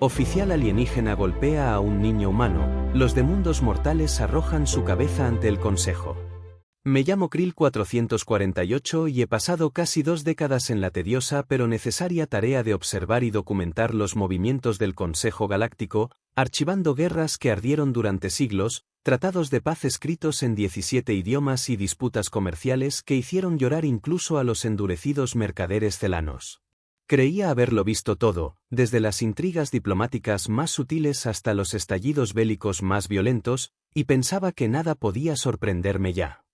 Oficial alienígena golpea a un niño humano. Los de mundos mortales arrojan su cabeza ante el Consejo. Me llamo Krill 448 y he pasado casi 2 décadas en la tediosa pero necesaria tarea de observar y documentar los movimientos del Consejo Galáctico, archivando guerras que ardieron durante siglos, tratados de paz escritos en 17 idiomas y disputas comerciales que hicieron llorar incluso a los endurecidos mercaderes celanos. Creía haberlo visto todo, desde las intrigas diplomáticas más sutiles hasta los estallidos bélicos más violentos, y pensaba que nada podía sorprenderme ya.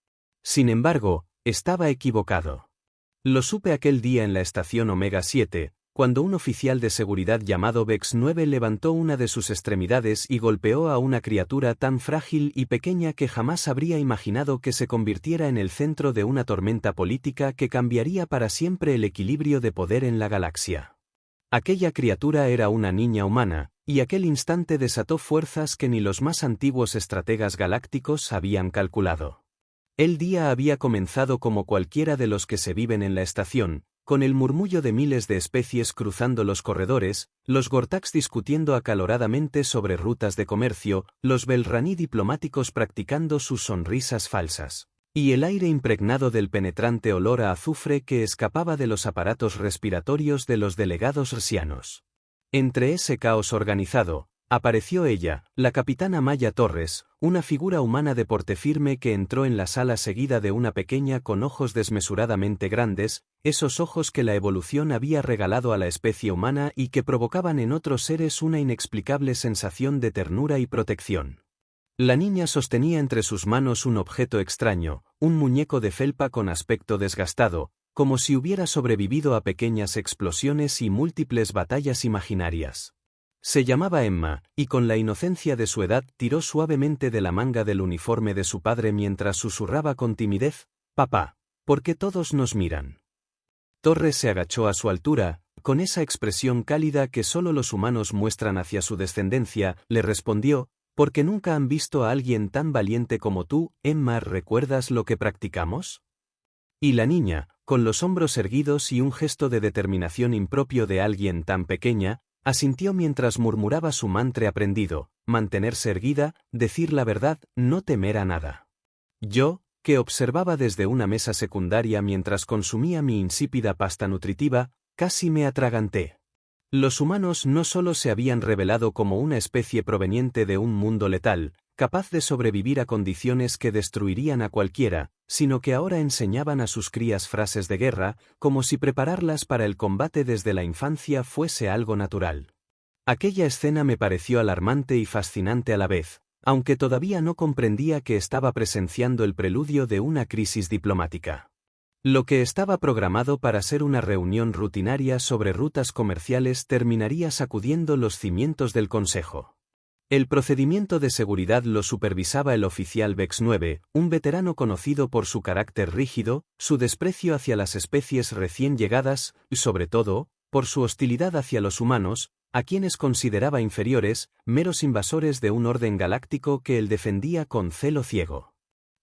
Sin embargo, estaba equivocado. Lo supe aquel día en la estación Omega 7, cuando un oficial de seguridad llamado Vex 9 levantó una de sus extremidades y golpeó a una criatura tan frágil y pequeña que jamás habría imaginado que se convirtiera en el centro de una tormenta política que cambiaría para siempre el equilibrio de poder en la galaxia. Aquella criatura era una niña humana, y aquel instante desató fuerzas que ni los más antiguos estrategas galácticos habían calculado. El día había comenzado como cualquiera de los que se viven en la estación, con el murmullo de miles de especies cruzando los corredores, los Gortax discutiendo acaloradamente sobre rutas de comercio, los Belraní diplomáticos practicando sus sonrisas falsas, y el aire impregnado del penetrante olor a azufre que escapaba de los aparatos respiratorios de los delegados rsianos. Entre ese caos organizado, apareció ella, la capitana Maya Torres, una figura humana de porte firme que entró en la sala seguida de una pequeña con ojos desmesuradamente grandes, esos ojos que la evolución había regalado a la especie humana y que provocaban en otros seres una inexplicable sensación de ternura y protección. La niña sostenía entre sus manos un objeto extraño, un muñeco de felpa con aspecto desgastado, como si hubiera sobrevivido a pequeñas explosiones y múltiples batallas imaginarias. Se llamaba Emma, y con la inocencia de su edad tiró suavemente de la manga del uniforme de su padre mientras susurraba con timidez: «Papá, ¿por qué todos nos miran?». Torres se agachó a su altura, con esa expresión cálida que solo los humanos muestran hacia su descendencia, le respondió: «Porque nunca han visto a alguien tan valiente como tú, Emma, ¿recuerdas lo que practicamos?». Y la niña, con los hombros erguidos y un gesto de determinación impropio de alguien tan pequeña, asintió mientras murmuraba su mantra aprendido: mantenerse erguida, decir la verdad, no temer a nada. Yo, que observaba desde una mesa secundaria mientras consumía mi insípida pasta nutritiva, casi me atraganté. Los humanos no solo se habían revelado como una especie proveniente de un mundo letal, capaz de sobrevivir a condiciones que destruirían a cualquiera, sino que ahora enseñaban a sus crías frases de guerra, como si prepararlas para el combate desde la infancia fuese algo natural. Aquella escena me pareció alarmante y fascinante a la vez, aunque todavía no comprendía que estaba presenciando el preludio de una crisis diplomática. Lo que estaba programado para ser una reunión rutinaria sobre rutas comerciales terminaría sacudiendo los cimientos del Consejo. El procedimiento de seguridad lo supervisaba el oficial Vex 9, un veterano conocido por su carácter rígido, su desprecio hacia las especies recién llegadas y, sobre todo, por su hostilidad hacia los humanos, a quienes consideraba inferiores, meros invasores de un orden galáctico que él defendía con celo ciego.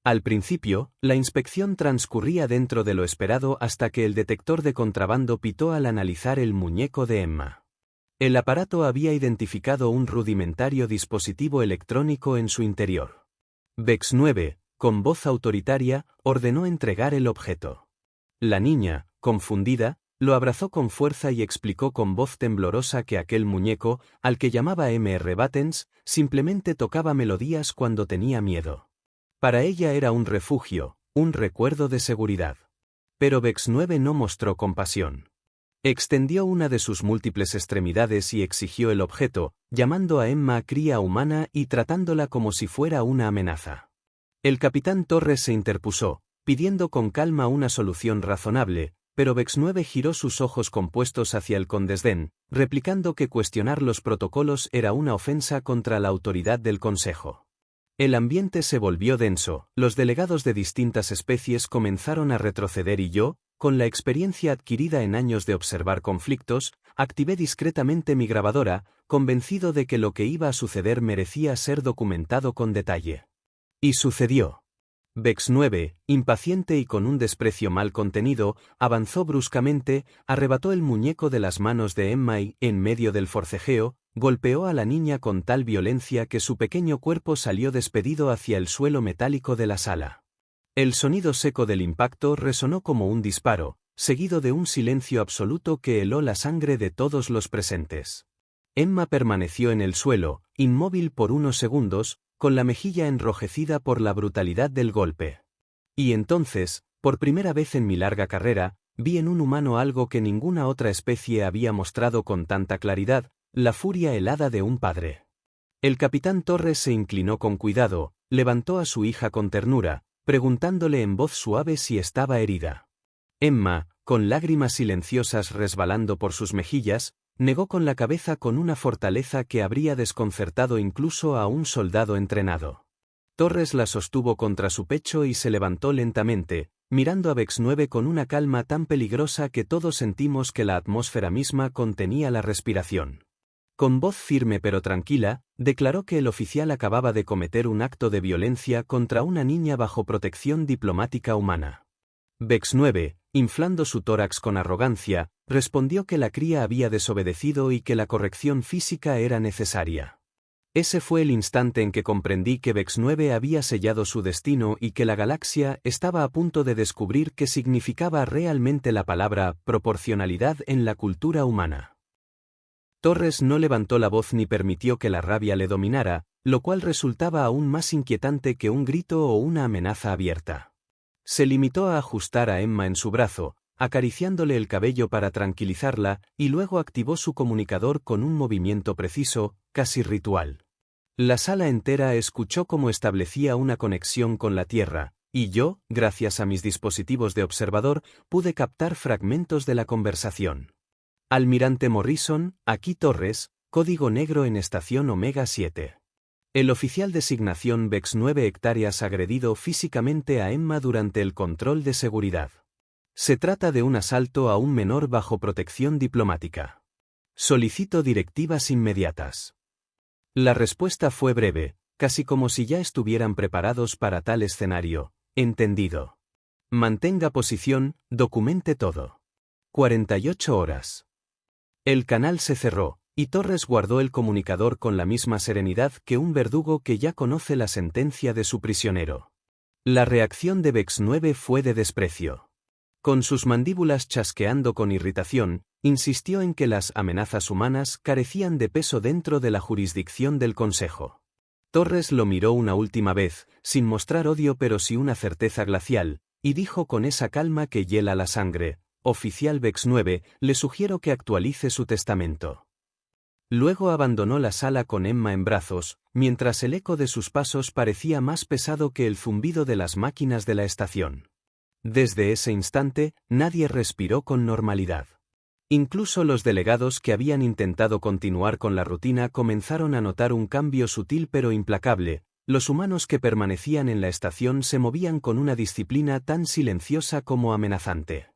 Al principio, la inspección transcurría dentro de lo esperado hasta que el detector de contrabando pitó al analizar el muñeco de Emma. El aparato había identificado un rudimentario dispositivo electrónico en su interior. Vex 9, con voz autoritaria, ordenó entregar el objeto. La niña, confundida, lo abrazó con fuerza y explicó con voz temblorosa que aquel muñeco, al que llamaba Mr. Buttons, simplemente tocaba melodías cuando tenía miedo. Para ella era un refugio, un recuerdo de seguridad. Pero Vex 9 no mostró compasión. Extendió una de sus múltiples extremidades y exigió el objeto, llamando a Emma cría humana y tratándola como si fuera una amenaza. El capitán Torres se interpuso, pidiendo con calma una solución razonable, pero Vex 9 giró sus ojos compuestos hacia él con desdén, replicando que cuestionar los protocolos era una ofensa contra la autoridad del Consejo. El ambiente se volvió denso, los delegados de distintas especies comenzaron a retroceder y yo, con la experiencia adquirida en años de observar conflictos, activé discretamente mi grabadora, convencido de que lo que iba a suceder merecía ser documentado con detalle. Y sucedió. Vex 9, impaciente y con un desprecio mal contenido, avanzó bruscamente, arrebató el muñeco de las manos de Emma y, en medio del forcejeo, golpeó a la niña con tal violencia que su pequeño cuerpo salió despedido hacia el suelo metálico de la sala. El sonido seco del impacto resonó como un disparo, seguido de un silencio absoluto que heló la sangre de todos los presentes. Emma permaneció en el suelo, inmóvil por unos segundos, con la mejilla enrojecida por la brutalidad del golpe. Y entonces, por primera vez en mi larga carrera, vi en un humano algo que ninguna otra especie había mostrado con tanta claridad: la furia helada de un padre. El capitán Torres se inclinó con cuidado, levantó a su hija con ternura, preguntándole en voz suave si estaba herida. Emma, con lágrimas silenciosas resbalando por sus mejillas, negó con la cabeza con una fortaleza que habría desconcertado incluso a un soldado entrenado. Torres la sostuvo contra su pecho y se levantó lentamente, mirando a Bex-9 con una calma tan peligrosa que todos sentimos que la atmósfera misma contenía la respiración. Con voz firme pero tranquila, declaró que el oficial acababa de cometer un acto de violencia contra una niña bajo protección diplomática humana. Bex-9, inflando su tórax con arrogancia, respondió que la cría había desobedecido y que la corrección física era necesaria. Ese fue el instante en que comprendí que Bex-9 había sellado su destino y que la galaxia estaba a punto de descubrir qué significaba realmente la palabra proporcionalidad en la cultura humana. Torres no levantó la voz ni permitió que la rabia le dominara, lo cual resultaba aún más inquietante que un grito o una amenaza abierta. Se limitó a ajustar a Emma en su brazo, acariciándole el cabello para tranquilizarla, y luego activó su comunicador con un movimiento preciso, casi ritual. La sala entera escuchó cómo establecía una conexión con la Tierra, y yo, gracias a mis dispositivos de observador, pude captar fragmentos de la conversación. Almirante Morrison, aquí Torres, código negro en estación Omega 7. El oficial designación Bex-9 hectáreas agredido físicamente a Emma durante el control de seguridad. Se trata de un asalto a un menor bajo protección diplomática. Solicito directivas inmediatas. La respuesta fue breve, casi como si ya estuvieran preparados para tal escenario. Entendido. Mantenga posición, documente todo. 48 horas. El canal se cerró, y Torres guardó el comunicador con la misma serenidad que un verdugo que ya conoce la sentencia de su prisionero. La reacción de Bex-9 fue de desprecio. Con sus mandíbulas chasqueando con irritación, insistió en que las amenazas humanas carecían de peso dentro de la jurisdicción del Consejo. Torres lo miró una última vez, sin mostrar odio pero sí una certeza glacial, y dijo con esa calma que hiela la sangre: oficial Bex-9, le sugiero que actualice su testamento. Luego abandonó la sala con Emma en brazos, mientras el eco de sus pasos parecía más pesado que el zumbido de las máquinas de la estación. Desde ese instante, nadie respiró con normalidad. Incluso los delegados que habían intentado continuar con la rutina comenzaron a notar un cambio sutil pero implacable. Los humanos que permanecían en la estación se movían con una disciplina tan silenciosa como amenazante.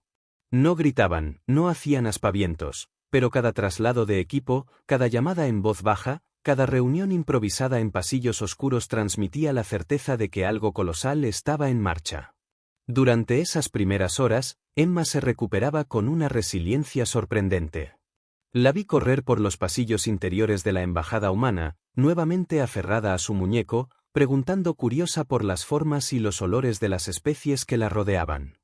No gritaban, no hacían aspavientos, pero cada traslado de equipo, cada llamada en voz baja, cada reunión improvisada en pasillos oscuros transmitía la certeza de que algo colosal estaba en marcha. Durante esas primeras horas, Emma se recuperaba con una resiliencia sorprendente. La vi correr por los pasillos interiores de la embajada humana, nuevamente aferrada a su muñeco, preguntando curiosa por las formas y los olores de las especies que la rodeaban.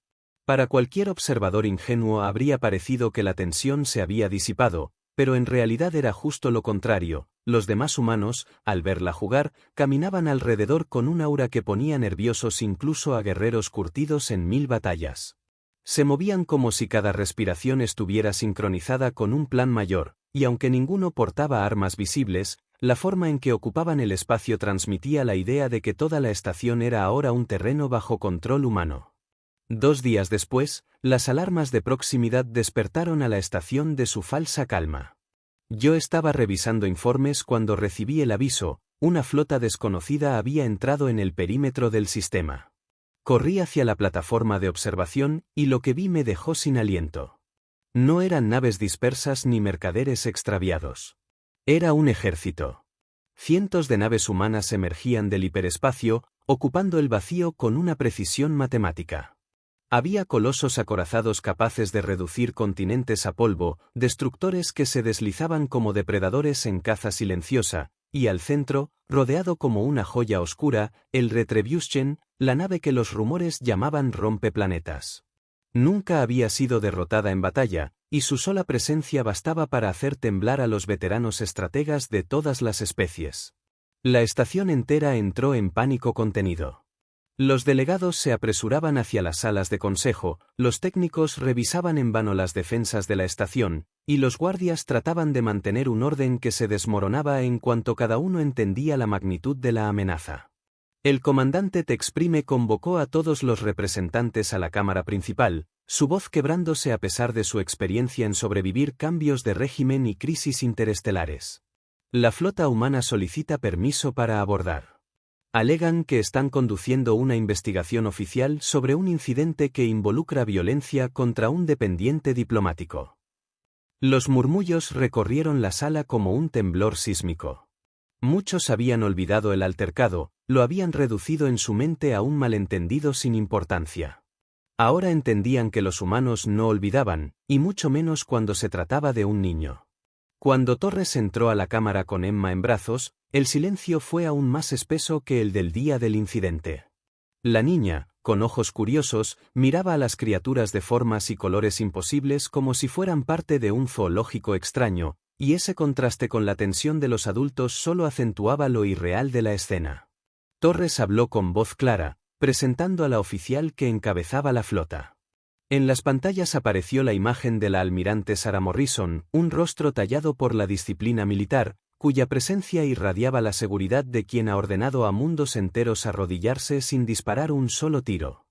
Para cualquier observador ingenuo habría parecido que la tensión se había disipado, pero en realidad era justo lo contrario. Los demás humanos, al verla jugar, caminaban alrededor con un aura que ponía nerviosos incluso a guerreros curtidos en 1000 batallas. Se movían como si cada respiración estuviera sincronizada con un plan mayor, y aunque ninguno portaba armas visibles, la forma en que ocupaban el espacio transmitía la idea de que toda la estación era ahora un terreno bajo control humano. 2 días después, las alarmas de proximidad despertaron a la estación de su falsa calma. Yo estaba revisando informes cuando recibí el aviso: una flota desconocida había entrado en el perímetro del sistema. Corrí hacia la plataforma de observación, y lo que vi me dejó sin aliento. No eran naves dispersas ni mercaderes extraviados. Era un ejército. Cientos de naves humanas emergían del hiperespacio, ocupando el vacío con una precisión matemática. Había colosos acorazados capaces de reducir continentes a polvo, destructores que se deslizaban como depredadores en caza silenciosa, y al centro, rodeado como una joya oscura, el Retribution, la nave que los rumores llamaban rompeplanetas. Nunca había sido derrotada en batalla, y su sola presencia bastaba para hacer temblar a los veteranos estrategas de todas las especies. La estación entera entró en pánico contenido. Los delegados se apresuraban hacia las salas de consejo, los técnicos revisaban en vano las defensas de la estación, y los guardias trataban de mantener un orden que se desmoronaba en cuanto cada uno entendía la magnitud de la amenaza. El comandante Texprime convocó a todos los representantes a la cámara principal, su voz quebrándose a pesar de su experiencia en sobrevivir cambios de régimen y crisis interestelares. La flota humana solicita permiso para abordar. Alegan que están conduciendo una investigación oficial sobre un incidente que involucra violencia contra un dependiente diplomático. Los murmullos recorrieron la sala como un temblor sísmico. Muchos habían olvidado el altercado, lo habían reducido en su mente a un malentendido sin importancia. Ahora entendían que los humanos no olvidaban, y mucho menos cuando se trataba de un niño. Cuando Torres entró a la cámara con Emma en brazos, el silencio fue aún más espeso que el del día del incidente. La niña, con ojos curiosos, miraba a las criaturas de formas y colores imposibles como si fueran parte de un zoológico extraño, y ese contraste con la tensión de los adultos solo acentuaba lo irreal de la escena. Torres habló con voz clara, presentando a la oficial que encabezaba la flota. En las pantallas apareció la imagen de la almirante Sarah Morrison, un rostro tallado por la disciplina militar, cuya presencia irradiaba la seguridad de quien ha ordenado a mundos enteros arrodillarse sin disparar un solo tiro.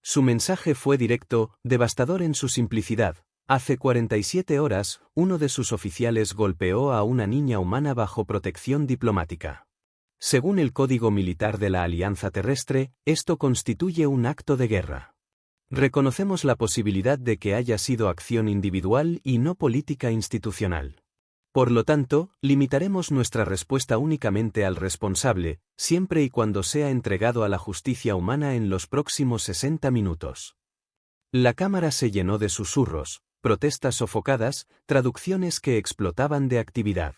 Su mensaje fue directo, devastador en su simplicidad. Hace 47 horas, uno de sus oficiales golpeó a una niña humana bajo protección diplomática. Según el Código Militar de la Alianza Terrestre, esto constituye un acto de guerra. Reconocemos la posibilidad de que haya sido acción individual y no política institucional. Por lo tanto, limitaremos nuestra respuesta únicamente al responsable, siempre y cuando sea entregado a la justicia humana en los próximos 60 minutos. La cámara se llenó de susurros, protestas sofocadas, traducciones que explotaban de actividad.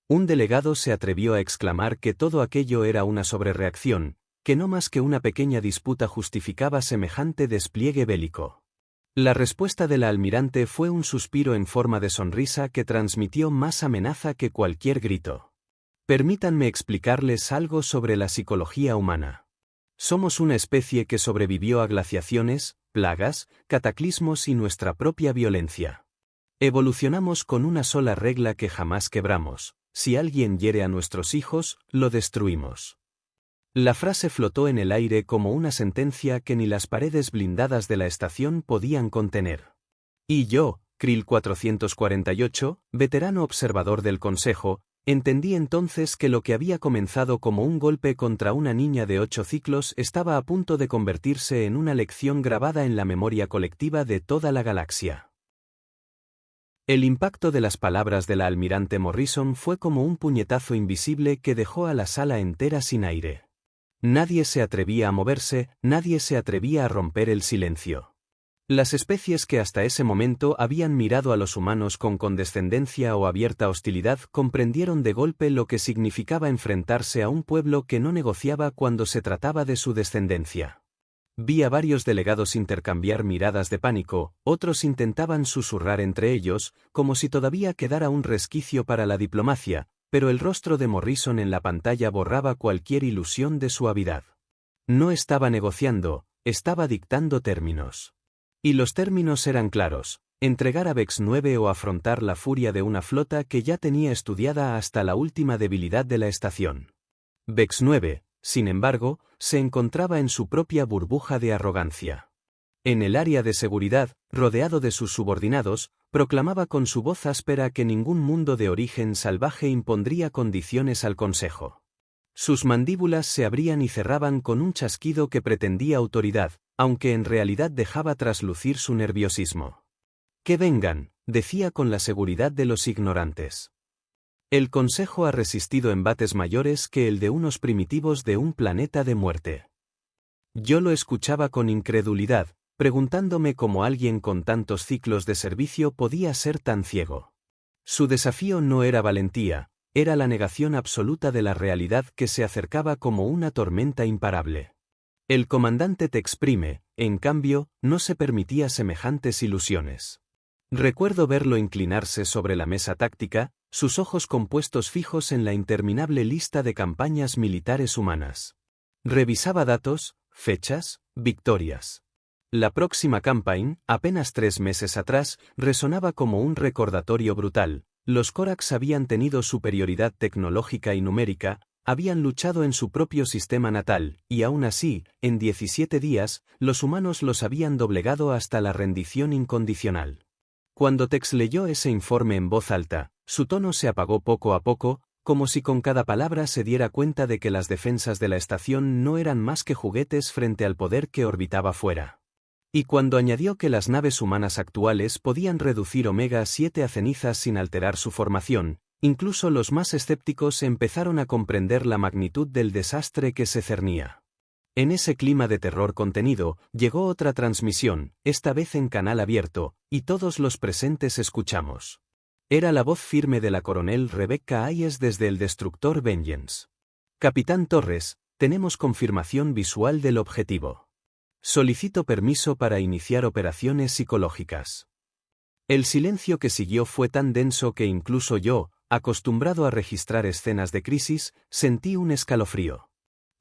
Un delegado se atrevió a exclamar que todo aquello era una sobrereacción, que no más que una pequeña disputa justificaba semejante despliegue bélico. La respuesta de la almirante fue un suspiro en forma de sonrisa que transmitió más amenaza que cualquier grito. Permítanme explicarles algo sobre la psicología humana. Somos una especie que sobrevivió a glaciaciones, plagas, cataclismos y nuestra propia violencia. Evolucionamos con una sola regla que jamás quebramos: si alguien hiere a nuestros hijos, lo destruimos. La frase flotó en el aire como una sentencia que ni las paredes blindadas de la estación podían contener. Y yo, Krill 448, veterano observador del Consejo, entendí entonces que lo que había comenzado como un golpe contra una niña de 8 ciclos estaba a punto de convertirse en una lección grabada en la memoria colectiva de toda la galaxia. El impacto de las palabras de la almirante Morrison fue como un puñetazo invisible que dejó a la sala entera sin aire. Nadie se atrevía a moverse, nadie se atrevía a romper el silencio. Las especies que hasta ese momento habían mirado a los humanos con condescendencia o abierta hostilidad comprendieron de golpe lo que significaba enfrentarse a un pueblo que no negociaba cuando se trataba de su descendencia. Vi a varios delegados intercambiar miradas de pánico, otros intentaban susurrar entre ellos, como si todavía quedara un resquicio para la diplomacia, pero el rostro de Morrison en la pantalla borraba cualquier ilusión de suavidad. No estaba negociando, estaba dictando términos. Y los términos eran claros: entregar a Vex 9 o afrontar la furia de una flota que ya tenía estudiada hasta la última debilidad de la estación. Vex 9, sin embargo, se encontraba en su propia burbuja de arrogancia. En el área de seguridad, rodeado de sus subordinados, proclamaba con su voz áspera que ningún mundo de origen salvaje impondría condiciones al Consejo. Sus mandíbulas se abrían y cerraban con un chasquido que pretendía autoridad, aunque en realidad dejaba traslucir su nerviosismo. «Que vengan», decía con la seguridad de los ignorantes. El Consejo ha resistido embates mayores que el de unos primitivos de un planeta de muerte. Yo lo escuchaba con incredulidad, preguntándome cómo alguien con tantos ciclos de servicio podía ser tan ciego. Su desafío no era valentía, era la negación absoluta de la realidad que se acercaba como una tormenta imparable. El comandante Tex Prime, en cambio, no se permitía semejantes ilusiones. Recuerdo verlo inclinarse sobre la mesa táctica, sus ojos compuestos fijos en la interminable lista de campañas militares humanas. Revisaba datos, fechas, victorias. La próxima campaña, apenas 3 meses atrás, resonaba como un recordatorio brutal. Los Corax habían tenido superioridad tecnológica y numérica, habían luchado en su propio sistema natal, y aún así, en 17 días, los humanos los habían doblegado hasta la rendición incondicional. Cuando Tex leyó ese informe en voz alta, su tono se apagó poco a poco, como si con cada palabra se diera cuenta de que las defensas de la estación no eran más que juguetes frente al poder que orbitaba fuera. Y cuando añadió que las naves humanas actuales podían reducir Omega 7 a cenizas sin alterar su formación, incluso los más escépticos empezaron a comprender la magnitud del desastre que se cernía. En ese clima de terror contenido, llegó otra transmisión, esta vez en canal abierto, y todos los presentes escuchamos. Era la voz firme de la coronel Rebecca Hayes desde el destructor Vengeance. Capitán Torres, tenemos confirmación visual del objetivo. Solicito permiso para iniciar operaciones psicológicas. El silencio que siguió fue tan denso que incluso yo, acostumbrado a registrar escenas de crisis, sentí un escalofrío.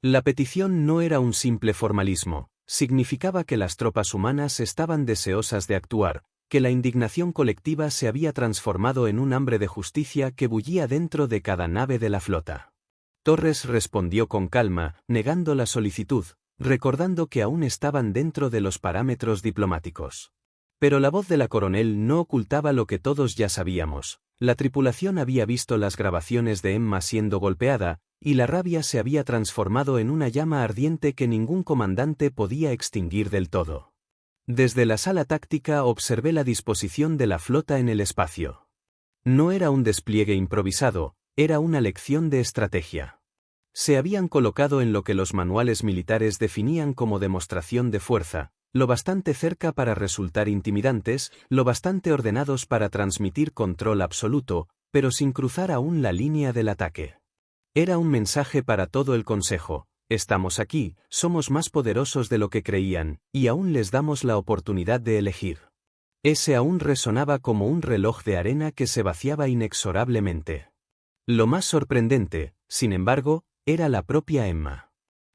La petición no era un simple formalismo, significaba que las tropas humanas estaban deseosas de actuar, que la indignación colectiva se había transformado en un hambre de justicia que bullía dentro de cada nave de la flota. Torres respondió con calma, negando la solicitud, recordando que aún estaban dentro de los parámetros diplomáticos. Pero la voz de la coronel no ocultaba lo que todos ya sabíamos. La tripulación había visto las grabaciones de Emma siendo golpeada, y la rabia se había transformado en una llama ardiente que ningún comandante podía extinguir del todo. Desde la sala táctica observé la disposición de la flota en el espacio. No era un despliegue improvisado, era una lección de estrategia. Se habían colocado en lo que los manuales militares definían como demostración de fuerza, lo bastante cerca para resultar intimidantes, lo bastante ordenados para transmitir control absoluto, pero sin cruzar aún la línea del ataque. Era un mensaje para todo el Consejo: estamos aquí, somos más poderosos de lo que creían, y aún les damos la oportunidad de elegir. Ese aún resonaba como un reloj de arena que se vaciaba inexorablemente. Lo más sorprendente, sin embargo, era la propia Emma.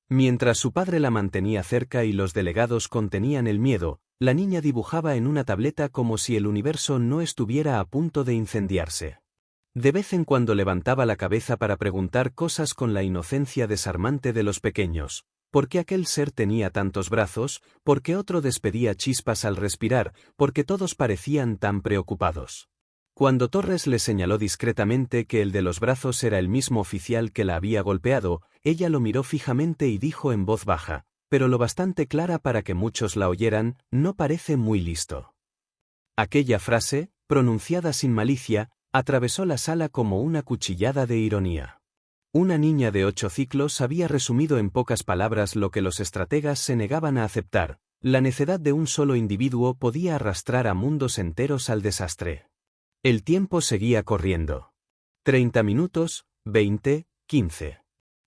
Mientras su padre la mantenía cerca y los delegados contenían el miedo, la niña dibujaba en una tableta como si el universo no estuviera a punto de incendiarse. De vez en cuando levantaba la cabeza para preguntar cosas con la inocencia desarmante de los pequeños. ¿Por qué aquel ser tenía tantos brazos? ¿Por qué otro despedía chispas al respirar? ¿Por qué todos parecían tan preocupados? Cuando Torres le señaló discretamente que el de los brazos era el mismo oficial que la había golpeado, ella lo miró fijamente y dijo en voz baja, pero lo bastante clara para que muchos la oyeran: no parece muy listo. Aquella frase, pronunciada sin malicia, atravesó la sala como una cuchillada de ironía. Una niña de 8 ciclos había resumido en pocas palabras lo que los estrategas se negaban a aceptar: la necedad de un solo individuo podía arrastrar a mundos enteros al desastre. El tiempo seguía corriendo. 30 minutos, 20, 15.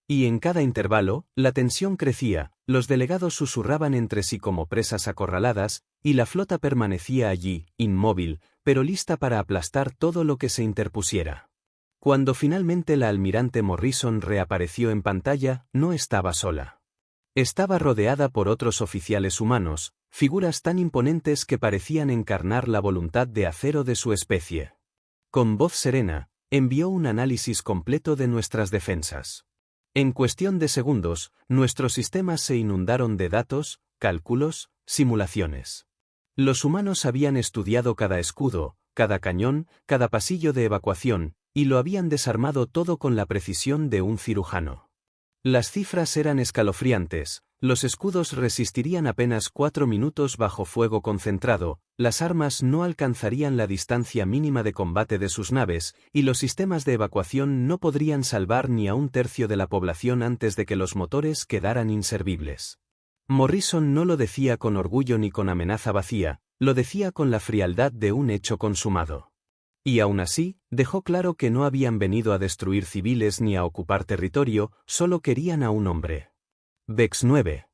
Y en cada intervalo, la tensión crecía, los delegados susurraban entre sí como presas acorraladas, y la flota permanecía allí, inmóvil, pero lista para aplastar todo lo que se interpusiera. Cuando finalmente la almirante Morrison reapareció en pantalla, no estaba sola. Estaba rodeada por otros oficiales humanos, figuras tan imponentes que parecían encarnar la voluntad de acero de su especie. Con voz serena, envió un análisis completo de nuestras defensas. En cuestión de segundos, nuestros sistemas se inundaron de datos, cálculos, simulaciones. Los humanos habían estudiado cada escudo, cada cañón, cada pasillo de evacuación, y lo habían desarmado todo con la precisión de un cirujano. Las cifras eran escalofriantes: los escudos resistirían apenas 4 minutos bajo fuego concentrado, las armas no alcanzarían la distancia mínima de combate de sus naves, y los sistemas de evacuación no podrían salvar ni a 1/3 de la población antes de que los motores quedaran inservibles. Morrison no lo decía con orgullo ni con amenaza vacía, lo decía con la frialdad de un hecho consumado. Y aún así, dejó claro que no habían venido a destruir civiles ni a ocupar territorio, solo querían a un hombre. Vex 9.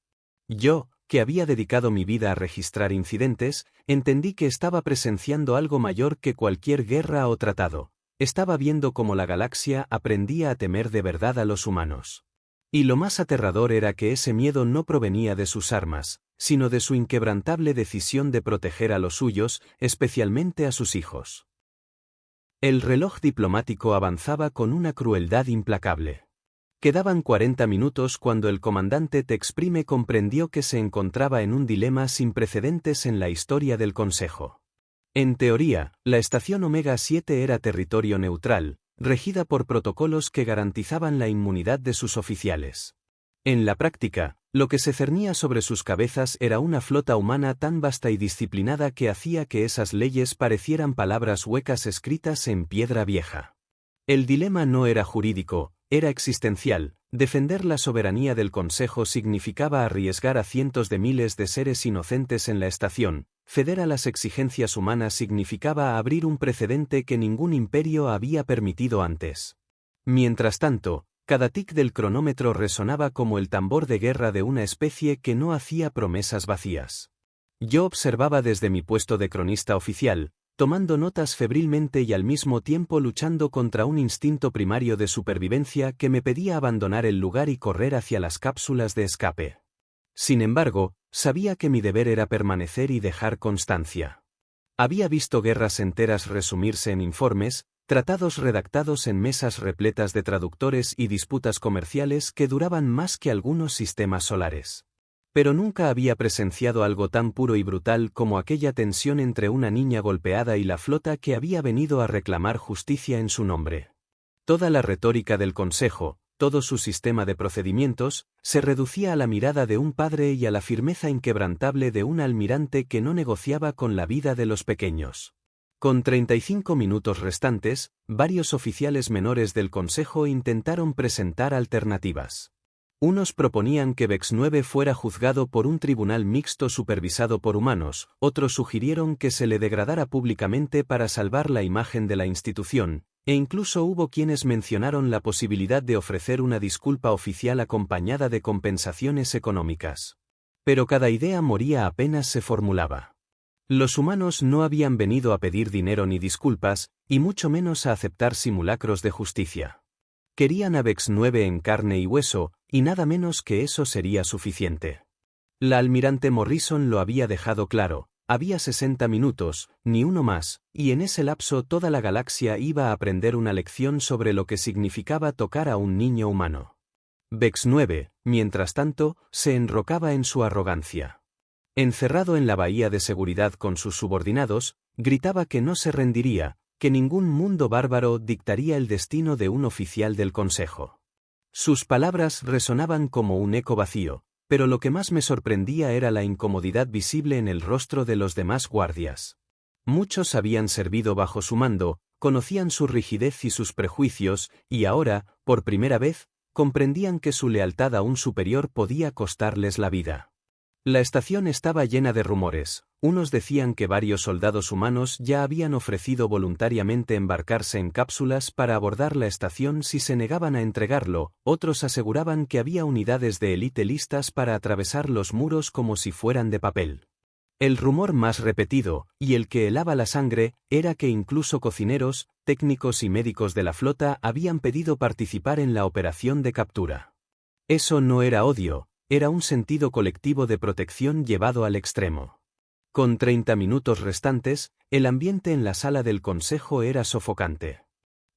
Yo, que había dedicado mi vida a registrar incidentes, entendí que estaba presenciando algo mayor que cualquier guerra o tratado. Estaba viendo cómo la galaxia aprendía a temer de verdad a los humanos. Y lo más aterrador era que ese miedo no provenía de sus armas, sino de su inquebrantable decisión de proteger a los suyos, especialmente a sus hijos. El reloj diplomático avanzaba con una crueldad implacable. Quedaban 40 minutos cuando el comandante Tex Prime comprendió que se encontraba en un dilema sin precedentes en la historia del Consejo. En teoría, la estación Omega 7 era territorio neutral, regida por protocolos que garantizaban la inmunidad de sus oficiales. En la práctica, lo que se cernía sobre sus cabezas era una flota humana tan vasta y disciplinada que hacía que esas leyes parecieran palabras huecas escritas en piedra vieja. El dilema no era jurídico, era existencial. Defender la soberanía del Consejo significaba arriesgar a cientos de miles de seres inocentes en la estación. Ceder a las exigencias humanas significaba abrir un precedente que ningún imperio había permitido antes. Mientras tanto, cada tic del cronómetro resonaba como el tambor de guerra de una especie que no hacía promesas vacías. Yo observaba desde mi puesto de cronista oficial, tomando notas febrilmente y al mismo tiempo luchando contra un instinto primario de supervivencia que me pedía abandonar el lugar y correr hacia las cápsulas de escape. Sin embargo, sabía que mi deber era permanecer y dejar constancia. Había visto guerras enteras resumirse en informes, tratados redactados en mesas repletas de traductores y disputas comerciales que duraban más que algunos sistemas solares. Pero nunca había presenciado algo tan puro y brutal como aquella tensión entre una niña golpeada y la flota que había venido a reclamar justicia en su nombre. Toda la retórica del Consejo, todo su sistema de procedimientos, se reducía a la mirada de un padre y a la firmeza inquebrantable de un almirante que no negociaba con la vida de los pequeños. Con 35 minutos restantes, varios oficiales menores del Consejo intentaron presentar alternativas. Unos proponían que Vex 9 fuera juzgado por un tribunal mixto supervisado por humanos, otros sugirieron que se le degradara públicamente para salvar la imagen de la institución, e incluso hubo quienes mencionaron la posibilidad de ofrecer una disculpa oficial acompañada de compensaciones económicas. Pero cada idea moría apenas se formulaba. Los humanos no habían venido a pedir dinero ni disculpas, y mucho menos a aceptar simulacros de justicia. Querían a Vex 9 en carne y hueso, y nada menos que eso sería suficiente. La almirante Morrison lo había dejado claro, había 60 minutos, ni uno más, y en ese lapso toda la galaxia iba a aprender una lección sobre lo que significaba tocar a un niño humano. Vex 9, mientras tanto, se enrocaba en su arrogancia. Encerrado en la bahía de seguridad con sus subordinados, gritaba que no se rendiría, que ningún mundo bárbaro dictaría el destino de un oficial del Consejo. Sus palabras resonaban como un eco vacío, pero lo que más me sorprendía era la incomodidad visible en el rostro de los demás guardias. Muchos habían servido bajo su mando, conocían su rigidez y sus prejuicios, y ahora, por primera vez, comprendían que su lealtad a un superior podía costarles la vida. La estación estaba llena de rumores. Unos decían que varios soldados humanos ya habían ofrecido voluntariamente embarcarse en cápsulas para abordar la estación si se negaban a entregarlo, otros aseguraban que había unidades de élite listas para atravesar los muros como si fueran de papel. El rumor más repetido, y el que helaba la sangre, era que incluso cocineros, técnicos y médicos de la flota habían pedido participar en la operación de captura. Eso no era odio. Era un sentido colectivo de protección llevado al extremo. Con 30 minutos restantes, el ambiente en la sala del Consejo era sofocante.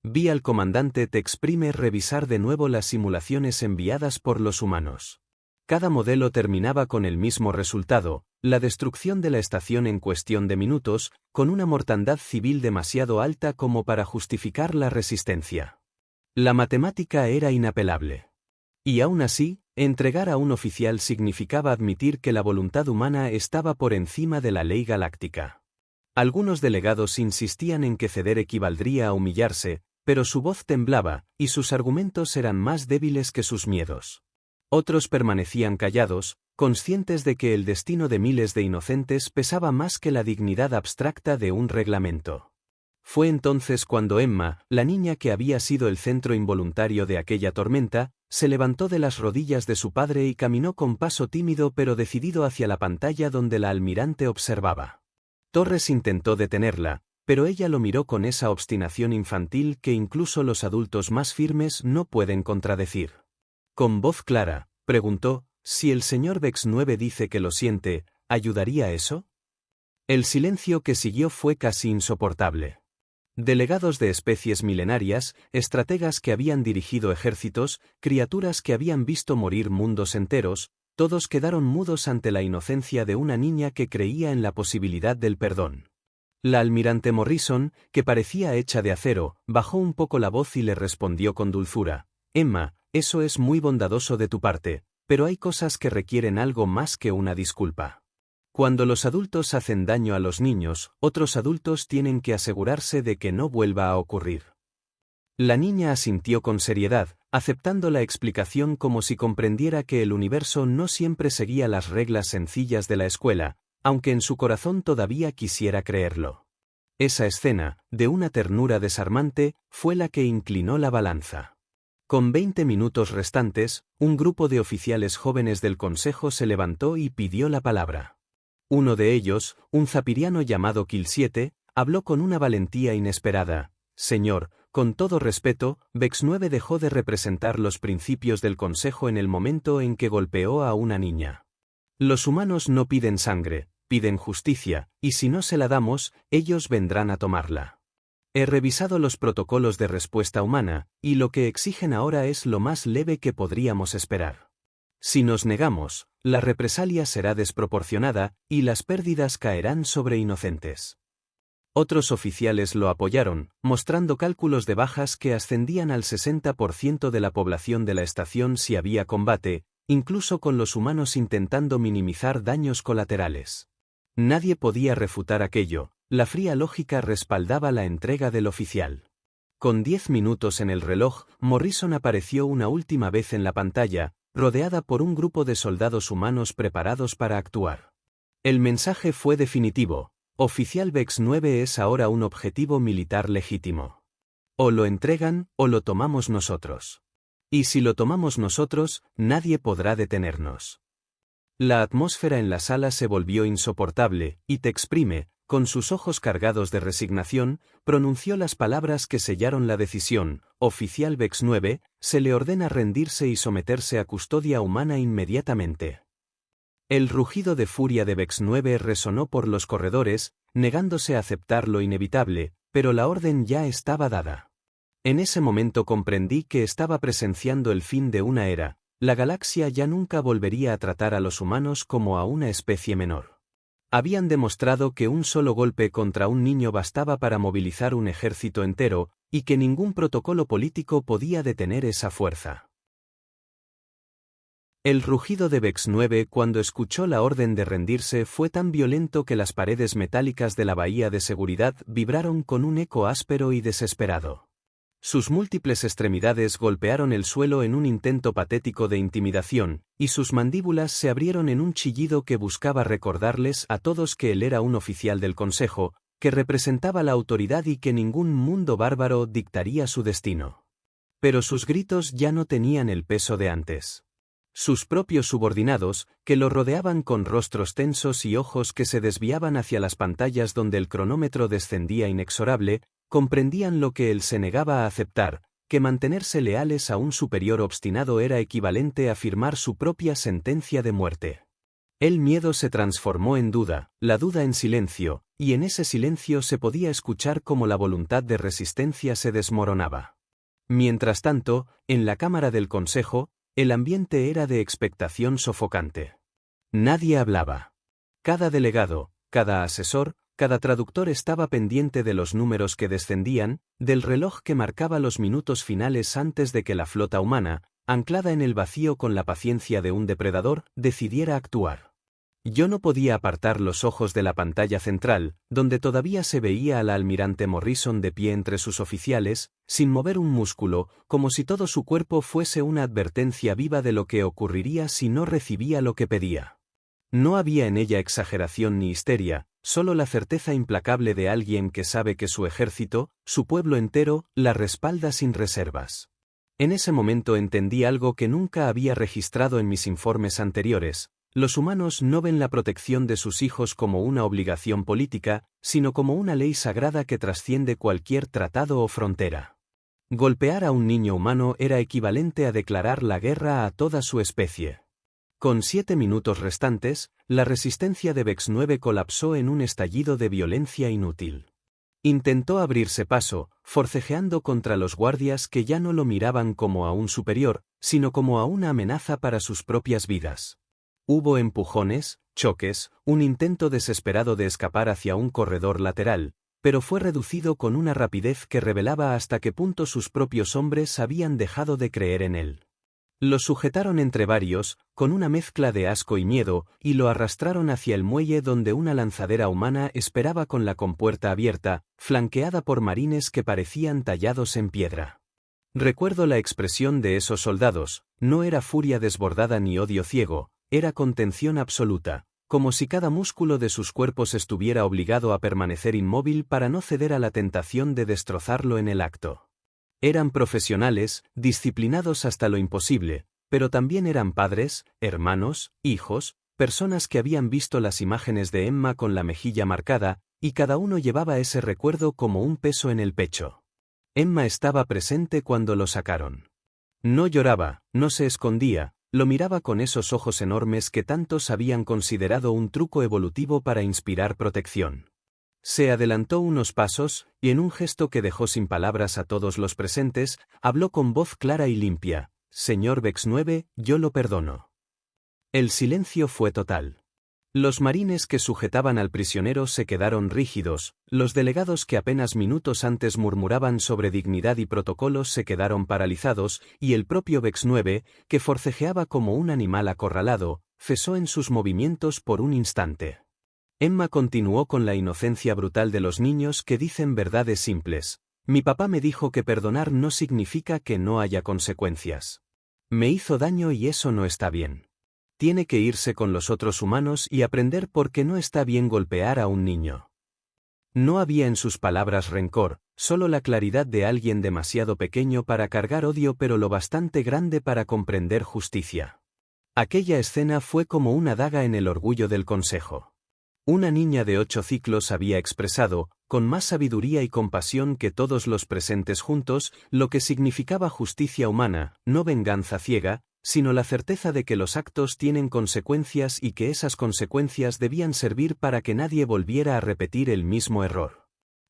Vi al comandante Tex Prime revisar de nuevo las simulaciones enviadas por los humanos. Cada modelo terminaba con el mismo resultado, la destrucción de la estación en cuestión de minutos, con una mortandad civil demasiado alta como para justificar la resistencia. La matemática era inapelable. Y aún así, entregar a un oficial significaba admitir que la voluntad humana estaba por encima de la ley galáctica. Algunos delegados insistían en que ceder equivaldría a humillarse, pero su voz temblaba, y sus argumentos eran más débiles que sus miedos. Otros permanecían callados, conscientes de que el destino de miles de inocentes pesaba más que la dignidad abstracta de un reglamento. Fue entonces cuando Emma, la niña que había sido el centro involuntario de aquella tormenta, se levantó de las rodillas de su padre y caminó con paso tímido pero decidido hacia la pantalla donde la almirante observaba. Torres intentó detenerla, pero ella lo miró con esa obstinación infantil que incluso los adultos más firmes no pueden contradecir. Con voz clara, preguntó, «Si el señor Vex 9 dice que lo siente, ¿ayudaría eso?». El silencio que siguió fue casi insoportable. Delegados de especies milenarias, estrategas que habían dirigido ejércitos, criaturas que habían visto morir mundos enteros, todos quedaron mudos ante la inocencia de una niña que creía en la posibilidad del perdón. La almirante Morrison, que parecía hecha de acero, bajó un poco la voz y le respondió con dulzura, «Emma, eso es muy bondadoso de tu parte, pero hay cosas que requieren algo más que una disculpa. Cuando los adultos hacen daño a los niños, otros adultos tienen que asegurarse de que no vuelva a ocurrir». La niña asintió con seriedad, aceptando la explicación como si comprendiera que el universo no siempre seguía las reglas sencillas de la escuela, aunque en su corazón todavía quisiera creerlo. Esa escena, de una ternura desarmante, fue la que inclinó la balanza. Con 20 minutos restantes, un grupo de oficiales jóvenes del Consejo se levantó y pidió la palabra. Uno de ellos, un zapiriano llamado Kill 7, habló con una valentía inesperada. «Señor, con todo respeto, Vex 9 dejó de representar los principios del Consejo en el momento en que golpeó a una niña. Los humanos no piden sangre, piden justicia, y si no se la damos, ellos vendrán a tomarla. He revisado los protocolos de respuesta humana, y lo que exigen ahora es lo más leve que podríamos esperar. Si nos negamos, la represalia será desproporcionada, y las pérdidas caerán sobre inocentes». Otros oficiales lo apoyaron, mostrando cálculos de bajas que ascendían al 60% de la población de la estación si había combate, incluso con los humanos intentando minimizar daños colaterales. Nadie podía refutar aquello, la fría lógica respaldaba la entrega del oficial. Con 10 minutos en el reloj, Morrison apareció una última vez en la pantalla, rodeada por un grupo de soldados humanos preparados para actuar. El mensaje fue definitivo: Oficial Vex 9 es ahora un objetivo militar legítimo. O lo entregan, o lo tomamos nosotros. Y si lo tomamos nosotros, nadie podrá detenernos. La atmósfera en la sala se volvió insoportable, y Te Exprime, con sus ojos cargados de resignación, pronunció las palabras que sellaron la decisión: Oficial Vex 9, se le ordena rendirse y someterse a custodia humana inmediatamente. El rugido de furia de Vex 9 resonó por los corredores, negándose a aceptar lo inevitable, pero la orden ya estaba dada. En ese momento comprendí que estaba presenciando el fin de una era. La galaxia ya nunca volvería a tratar a los humanos como a una especie menor. Habían demostrado que un solo golpe contra un niño bastaba para movilizar un ejército entero, y que ningún protocolo político podía detener esa fuerza. El rugido de Vex 9 cuando escuchó la orden de rendirse fue tan violento que las paredes metálicas de la bahía de seguridad vibraron con un eco áspero y desesperado. Sus múltiples extremidades golpearon el suelo en un intento patético de intimidación, y sus mandíbulas se abrieron en un chillido que buscaba recordarles a todos que él era un oficial del Consejo, que representaba la autoridad y que ningún mundo bárbaro dictaría su destino. Pero sus gritos ya no tenían el peso de antes. Sus propios subordinados, que lo rodeaban con rostros tensos y ojos que se desviaban hacia las pantallas donde el cronómetro descendía inexorable, comprendían lo que él se negaba a aceptar, que mantenerse leales a un superior obstinado era equivalente a firmar su propia sentencia de muerte. El miedo se transformó en duda, la duda en silencio, y en ese silencio se podía escuchar cómo la voluntad de resistencia se desmoronaba. Mientras tanto, en la Cámara del Consejo, el ambiente era de expectación sofocante. Nadie hablaba. Cada delegado, cada asesor, cada traductor estaba pendiente de los números que descendían, del reloj que marcaba los minutos finales antes de que la flota humana, anclada en el vacío con la paciencia de un depredador, decidiera actuar. Yo no podía apartar los ojos de la pantalla central, donde todavía se veía a la almirante Morrison de pie entre sus oficiales, sin mover un músculo, como si todo su cuerpo fuese una advertencia viva de lo que ocurriría si no recibía lo que pedía. No había en ella exageración ni histeria, solo la certeza implacable de alguien que sabe que su ejército, su pueblo entero, la respalda sin reservas. En ese momento entendí algo que nunca había registrado en mis informes anteriores. Los humanos no ven la protección de sus hijos como una obligación política, sino como una ley sagrada que trasciende cualquier tratado o frontera. Golpear a un niño humano era equivalente a declarar la guerra a toda su especie. Con 7 minutos restantes, la resistencia de Vex 9 colapsó en un estallido de violencia inútil. Intentó abrirse paso, forcejeando contra los guardias que ya no lo miraban como a un superior, sino como a una amenaza para sus propias vidas. Hubo empujones, choques, un intento desesperado de escapar hacia un corredor lateral, pero fue reducido con una rapidez que revelaba hasta qué punto sus propios hombres habían dejado de creer en él. Lo sujetaron entre varios, con una mezcla de asco y miedo, y lo arrastraron hacia el muelle donde una lanzadera humana esperaba con la compuerta abierta, flanqueada por marines que parecían tallados en piedra. Recuerdo la expresión de esos soldados, no era furia desbordada ni odio ciego, era contención absoluta, como si cada músculo de sus cuerpos estuviera obligado a permanecer inmóvil para no ceder a la tentación de destrozarlo en el acto. Eran profesionales, disciplinados hasta lo imposible, pero también eran padres, hermanos, hijos, personas que habían visto las imágenes de Emma con la mejilla marcada, y cada uno llevaba ese recuerdo como un peso en el pecho. Emma estaba presente cuando lo sacaron. No lloraba, no se escondía, lo miraba con esos ojos enormes que tantos habían considerado un truco evolutivo para inspirar protección. Se adelantó unos pasos, y en un gesto que dejó sin palabras a todos los presentes, habló con voz clara y limpia: «Señor Vex 9, yo lo perdono». El silencio fue total. Los marines que sujetaban al prisionero se quedaron rígidos, los delegados que apenas minutos antes murmuraban sobre dignidad y protocolos se quedaron paralizados, y el propio Vex 9, que forcejeaba como un animal acorralado, cesó en sus movimientos por un instante. Emma continuó con la inocencia brutal de los niños que dicen verdades simples. «Mi papá me dijo que perdonar no significa que no haya consecuencias. Me hizo daño y eso no está bien. Tiene que irse con los otros humanos y aprender por qué no está bien golpear a un niño». No había en sus palabras rencor, solo la claridad de alguien demasiado pequeño para cargar odio pero lo bastante grande para comprender justicia. Aquella escena fue como una daga en el orgullo del consejo. Una niña de 8 ciclos había expresado, con más sabiduría y compasión que todos los presentes juntos, lo que significaba justicia humana, no venganza ciega, sino la certeza de que los actos tienen consecuencias y que esas consecuencias debían servir para que nadie volviera a repetir el mismo error.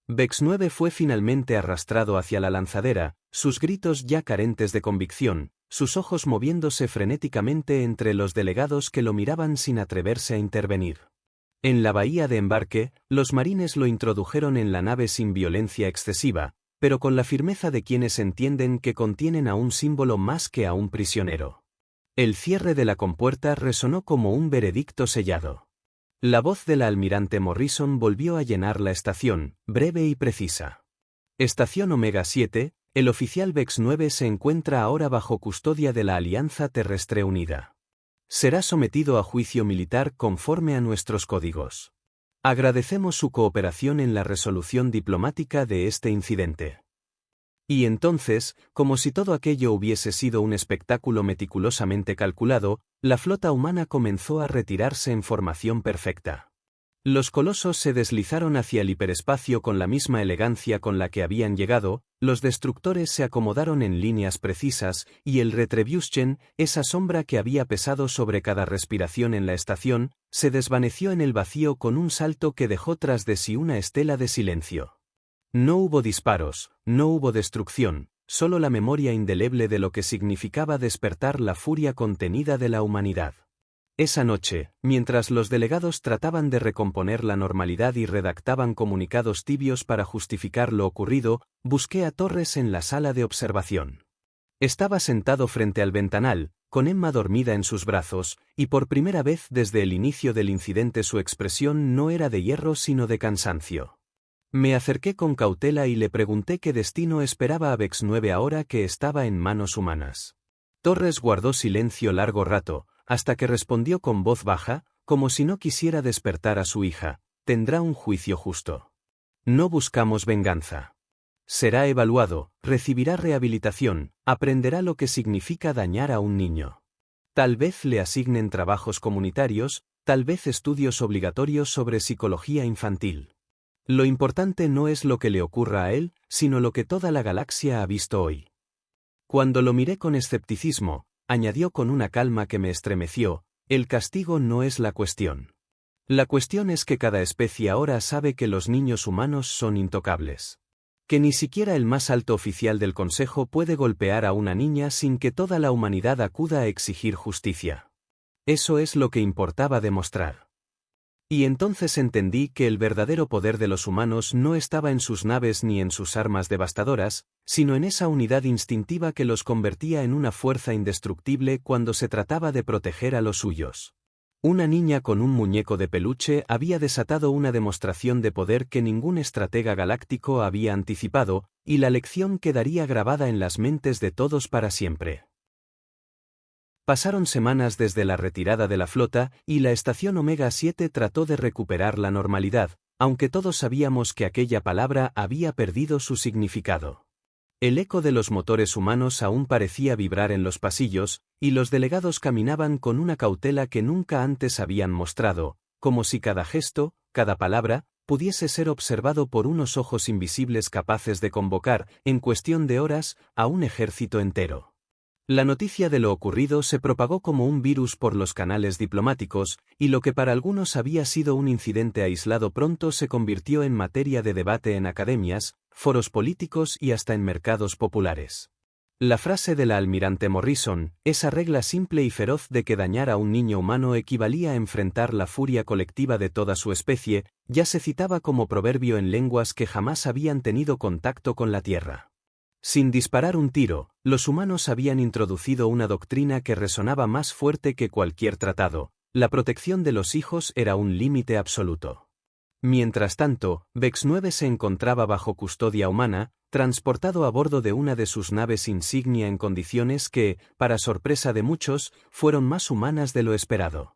Vex 9 fue finalmente arrastrado hacia la lanzadera, sus gritos ya carentes de convicción, sus ojos moviéndose frenéticamente entre los delegados que lo miraban sin atreverse a intervenir. En la bahía de embarque, los marines lo introdujeron en la nave sin violencia excesiva, pero con la firmeza de quienes entienden que contienen a un símbolo más que a un prisionero. El cierre de la compuerta resonó como un veredicto sellado. La voz de la almirante Morrison volvió a llenar la estación, breve y precisa. Estación Omega 7, el oficial Vex 9 se encuentra ahora bajo custodia de la Alianza Terrestre Unida. Será sometido a juicio militar conforme a nuestros códigos. Agradecemos su cooperación en la resolución diplomática de este incidente. Y entonces, como si todo aquello hubiese sido un espectáculo meticulosamente calculado, la flota humana comenzó a retirarse en formación perfecta. Los colosos se deslizaron hacia el hiperespacio con la misma elegancia con la que habían llegado, los destructores se acomodaron en líneas precisas, y el Retribution, esa sombra que había pesado sobre cada respiración en la estación, se desvaneció en el vacío con un salto que dejó tras de sí una estela de silencio. No hubo disparos, no hubo destrucción, solo la memoria indeleble de lo que significaba despertar la furia contenida de la humanidad. Esa noche, mientras los delegados trataban de recomponer la normalidad y redactaban comunicados tibios para justificar lo ocurrido, busqué a Torres en la sala de observación. Estaba sentado frente al ventanal, con Emma dormida en sus brazos, y por primera vez desde el inicio del incidente su expresión no era de hierro sino de cansancio. Me acerqué con cautela y le pregunté qué destino esperaba a Vex 9 ahora que estaba en manos humanas. Torres guardó silencio largo rato, hasta que respondió con voz baja, como si no quisiera despertar a su hija: tendrá un juicio justo. No buscamos venganza. Será evaluado, recibirá rehabilitación, aprenderá lo que significa dañar a un niño. Tal vez le asignen trabajos comunitarios, tal vez estudios obligatorios sobre psicología infantil. Lo importante no es lo que le ocurra a él, sino lo que toda la galaxia ha visto hoy. Cuando lo miré con escepticismo, añadió con una calma que me estremeció: el castigo no es la cuestión. La cuestión es que cada especie ahora sabe que los niños humanos son intocables. Que ni siquiera el más alto oficial del Consejo puede golpear a una niña sin que toda la humanidad acuda a exigir justicia. Eso es lo que importaba demostrar. Y entonces entendí que el verdadero poder de los humanos no estaba en sus naves ni en sus armas devastadoras, sino en esa unidad instintiva que los convertía en una fuerza indestructible cuando se trataba de proteger a los suyos. Una niña con un muñeco de peluche había desatado una demostración de poder que ningún estratega galáctico había anticipado, y la lección quedaría grabada en las mentes de todos para siempre. Pasaron semanas desde la retirada de la flota, y la estación Omega 7 trató de recuperar la normalidad, aunque todos sabíamos que aquella palabra había perdido su significado. El eco de los motores humanos aún parecía vibrar en los pasillos, y los delegados caminaban con una cautela que nunca antes habían mostrado, como si cada gesto, cada palabra, pudiese ser observado por unos ojos invisibles capaces de convocar, en cuestión de horas, a un ejército entero. La noticia de lo ocurrido se propagó como un virus por los canales diplomáticos, y lo que para algunos había sido un incidente aislado pronto se convirtió en materia de debate en academias, foros políticos y hasta en mercados populares. La frase de la almirante Morrison, esa regla simple y feroz de que dañar a un niño humano equivalía a enfrentar la furia colectiva de toda su especie, ya se citaba como proverbio en lenguas que jamás habían tenido contacto con la Tierra. Sin disparar un tiro, los humanos habían introducido una doctrina que resonaba más fuerte que cualquier tratado: la protección de los hijos era un límite absoluto. Mientras tanto, Vex 9 se encontraba bajo custodia humana, transportado a bordo de una de sus naves insignia en condiciones que, para sorpresa de muchos, fueron más humanas de lo esperado.